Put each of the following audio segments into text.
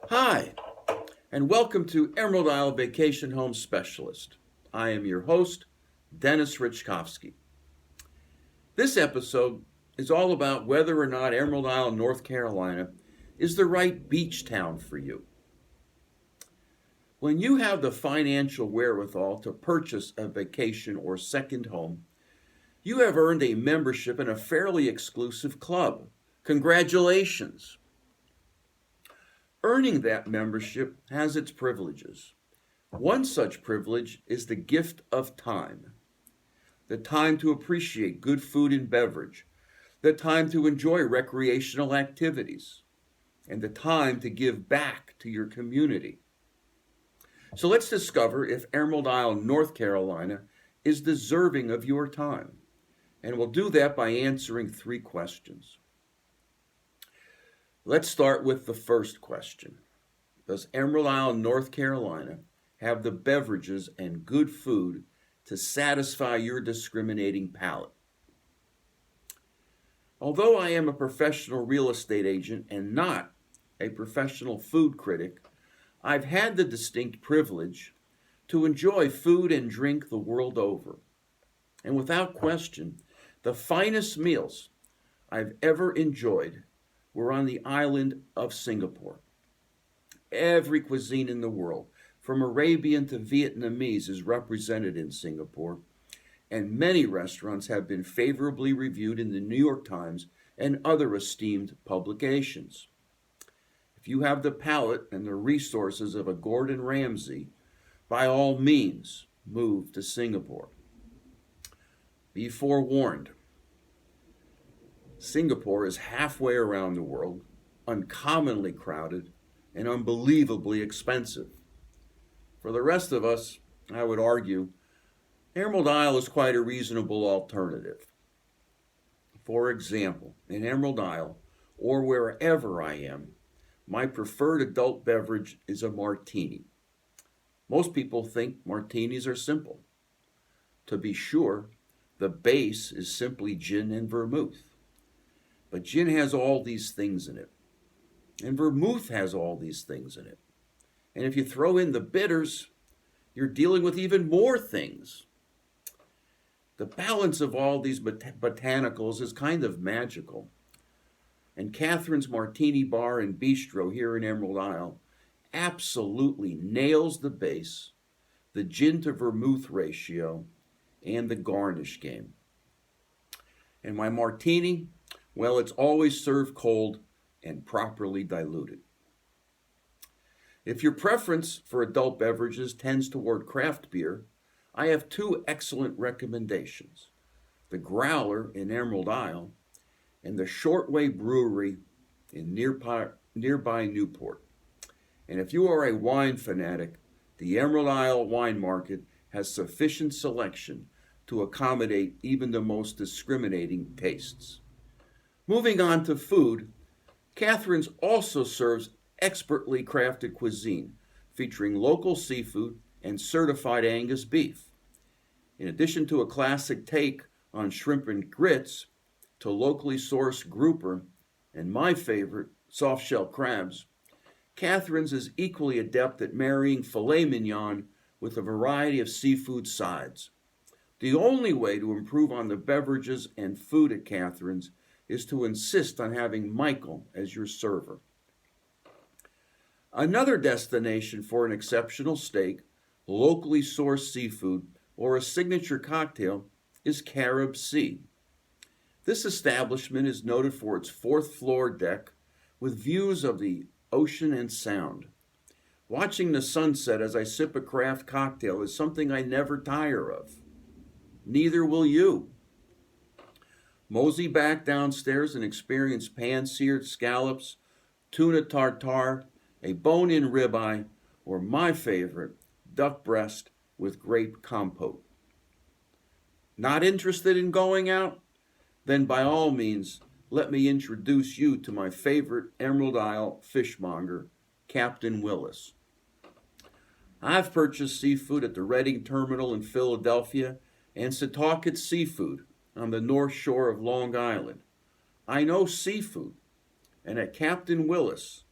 Hi, and welcome to Emerald Isle Vacation Home Specialist. I am your host, Dennis Richkovsky. This episode is all about whether or not Emerald Isle, North Carolina is the right beach town for you. When you have the financial wherewithal to purchase a vacation or second home, you have earned a membership in a fairly exclusive club. Congratulations! Earning that membership has its privileges. One such privilege is the gift of time. The time to appreciate good food and beverage, the time to enjoy recreational activities, and the time to give back to your community. So let's discover if Emerald Isle, North Carolina is deserving of your time. And we'll do that by answering three questions. Let's start with the first question. Does Emerald Isle, North Carolina have the beverages and good food to satisfy your discriminating palate? Although I am a professional real estate agent and not a professional food critic, I've had the distinct privilege to enjoy food and drink the world over. And without question, the finest meals I've ever enjoyed were on the island of Singapore. Every cuisine in the world, from Arabian to Vietnamese, is represented in Singapore, and many restaurants have been favorably reviewed in the New York Times and other esteemed publications. If you have the palate and the resources of a Gordon Ramsay, by all means, move to Singapore. Be forewarned. Singapore is halfway around the world, uncommonly crowded, and unbelievably expensive. For the rest of us, I would argue, Emerald Isle is quite a reasonable alternative. For example, in Emerald Isle, or wherever I am, my preferred adult beverage is a martini. Most people think martinis are simple. To be sure, the base is simply gin and vermouth. But gin has all these things in it. And vermouth has all these things in it. And if you throw in the bitters, you're dealing with even more things. The balance of all these botanicals is kind of magical. And Catherine's Martini Bar and Bistro here in Emerald Isle absolutely nails the base, the gin to vermouth ratio, and the garnish game. And my martini, well, it's always served cold and properly diluted. If your preference for adult beverages tends toward craft beer, I have two excellent recommendations: the Growler in Emerald Isle and the Shortway Brewery in nearby Newport. And if you are a wine fanatic, the Emerald Isle Wine Market has sufficient selection to accommodate even the most discriminating tastes. Moving on to food, Catherine's also serves expertly crafted cuisine featuring local seafood and certified Angus beef. In addition to a classic take on shrimp and grits, to locally sourced grouper, and my favorite, soft-shell crabs, Catherine's is equally adept at marrying filet mignon with a variety of seafood sides. The only way to improve on the beverages and food at Catherine's is to insist on having Michael as your server. Another destination for an exceptional steak, locally sourced seafood, or a signature cocktail is Carib Sea. This establishment is noted for its fourth floor deck with views of the ocean and sound. Watching the sunset as I sip a craft cocktail is something I never tire of. Neither will you. Mosey back downstairs and experience pan-seared scallops, tuna tartare, a bone-in ribeye, or my favorite, duck breast with grape compote. Not interested in going out? Then by all means, let me introduce you to my favorite Emerald Isle fishmonger, Captain Willis. I've purchased seafood at the Reading Terminal in Philadelphia and Setauket Seafood on the North Shore of Long Island. I know seafood, and at Captain Willis,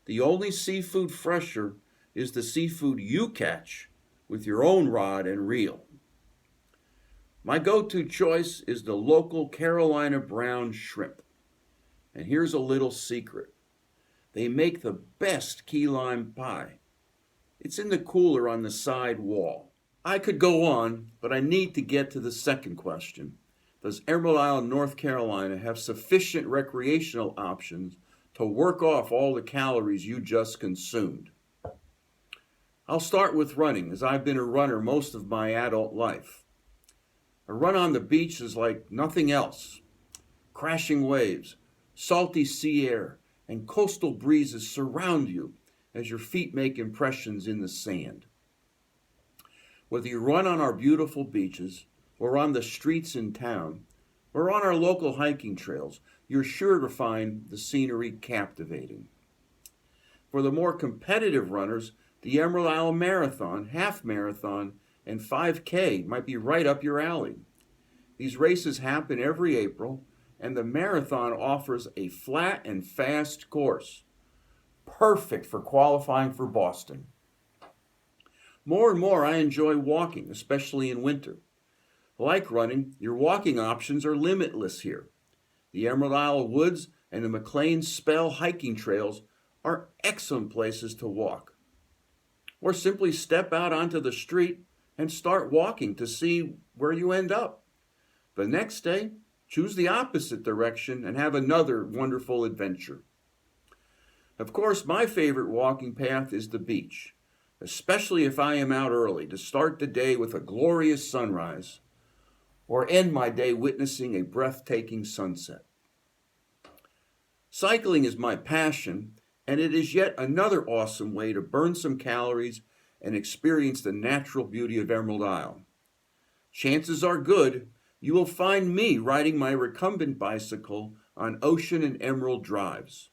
The only seafood fresher is the seafood you catch with your own rod and reel. My go-to choice is the local Carolina brown shrimp. And here's a little secret. They make the best key lime pie. It's in the cooler on the side wall. I could go on, but I need to get to the second question. Does Emerald Isle, North Carolina have sufficient recreational options to work off all the calories you just consumed? I'll start with running, as I've been a runner most of my adult life. A run on the beach is like nothing else. Crashing waves, salty sea air, and coastal breezes surround you as your feet make impressions in the sand. Whether you run on our beautiful beaches, or on the streets in town, or on our local hiking trails, you're sure to find the scenery captivating. For the more competitive runners, the Emerald Isle Marathon, Half Marathon, and 5K might be right up your alley. These races happen every April, and the marathon offers a flat and fast course, perfect for qualifying for Boston. More and more, I enjoy walking, especially in winter. Like running, your walking options are limitless here. The Emerald Isle Woods and the McLean Spell hiking trails are excellent places to walk. Or simply step out onto the street and start walking to see where you end up. The next day, choose the opposite direction and have another wonderful adventure. Of course, my favorite walking path is the beach, especially if I am out early to start the day with a glorious sunrise or end my day witnessing a breathtaking sunset. Cycling is my passion, and it is yet another awesome way to burn some calories and experience the natural beauty of Emerald Isle. Chances are good you will find me riding my recumbent bicycle on Ocean and Emerald drives.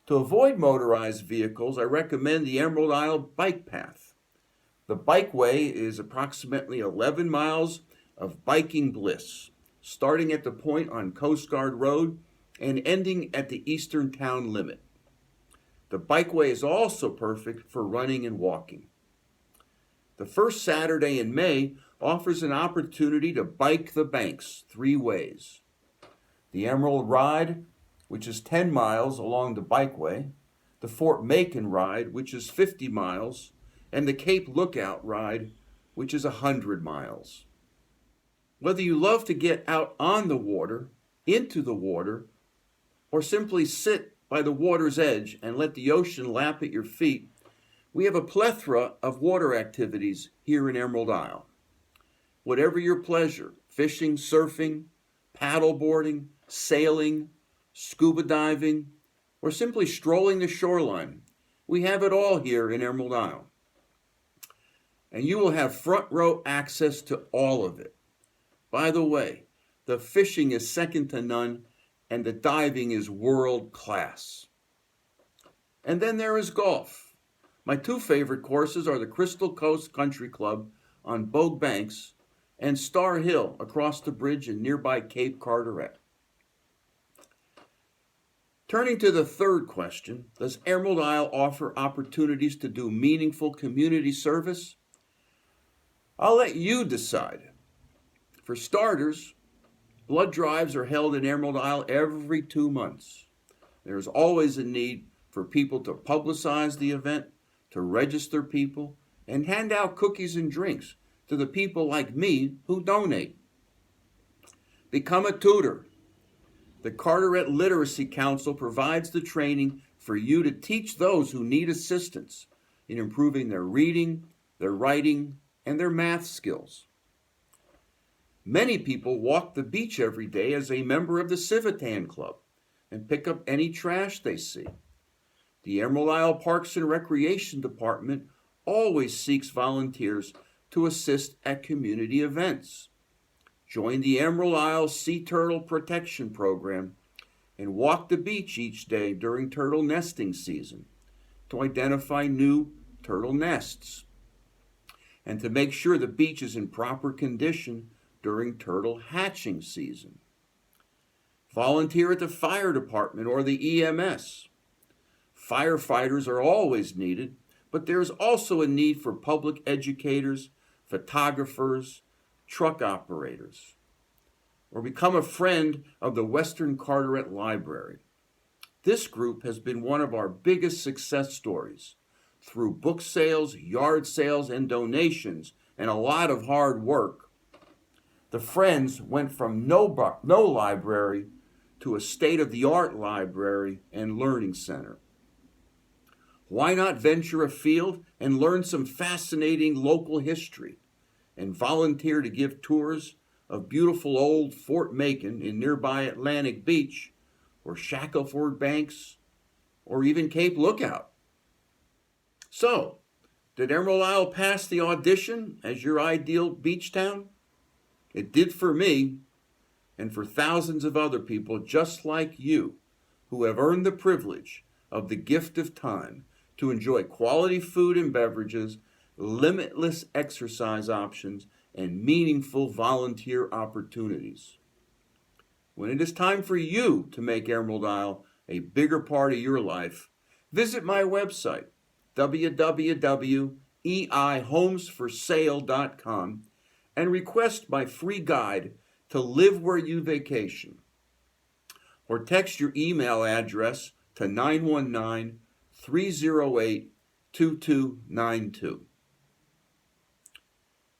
To avoid motorized vehicles, I recommend the Emerald Isle Bike Path. The bikeway is approximately 11 miles of biking bliss, starting at the point on Coast Guard Road and ending at the eastern town limit. The bikeway is also perfect for running and walking. The first Saturday in May offers an opportunity to bike the banks 3 ways. The Emerald Ride, which is 10 miles along the bikeway, the Fort Macon Ride, which is 50 miles, and the Cape Lookout Ride, which is 100 miles. Whether you love to get out on the water, into the water, or simply sit by the water's edge and let the ocean lap at your feet, we have a plethora of water activities here in Emerald Isle. Whatever your pleasure, fishing, surfing, paddleboarding, sailing, scuba diving, or simply strolling the shoreline, we have it all here in Emerald Isle. And you will have front row access to all of it. By the way, the fishing is second to none, and the diving is world class. And then there is golf. My 2 favorite courses are the Crystal Coast Country Club on Bogue Banks and Star Hill across the bridge in nearby Cape Carteret. Turning to the third question, does Emerald Isle offer opportunities to do meaningful community service? I'll let you decide. For starters, blood drives are held in Emerald Isle every 2 months. There's always a need for people to publicize the event, to register people, and hand out cookies and drinks to the people like me who donate. Become a tutor. The Carteret Literacy Council provides the training for you to teach those who need assistance in improving their reading, their writing, and their math skills. Many people walk the beach every day as a member of the Civitan Club and pick up any trash they see. The Emerald Isle Parks and Recreation Department always seeks volunteers to assist at community events. Join the Emerald Isle Sea Turtle Protection Program and walk the beach each day during turtle nesting season to identify new turtle nests and to make sure the beach is in proper condition during turtle hatching season. Volunteer at the fire department or the EMS. Firefighters are always needed, but there is also a need for public educators, photographers, truck operators. Or become a friend of the Western Carteret Library. This group has been one of our biggest success stories. Through book sales, yard sales, and donations, and a lot of hard work, the Friends went from no library to a state-of-the-art library and learning center. Why not venture afield and learn some fascinating local history and volunteer to give tours of beautiful old Fort Macon in nearby Atlantic Beach, or Shackleford Banks, or even Cape Lookout? So, did Emerald Isle pass the audition as your ideal beach town? It did for me, and for thousands of other people just like you, who have earned the privilege of the gift of time to enjoy quality food and beverages, limitless exercise options, and meaningful volunteer opportunities. When it is time for you to make Emerald Isle a bigger part of your life, visit my website, www.eihomesforsale.com, and request my free guide to Live Where You Vacation. Or text your email address to 919-308-2292.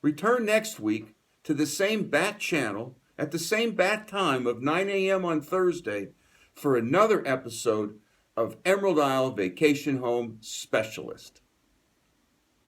Return next week to the same bat channel at the same bat time of 9 a.m. on Thursday for another episode of Emerald Isle Vacation Home Specialist.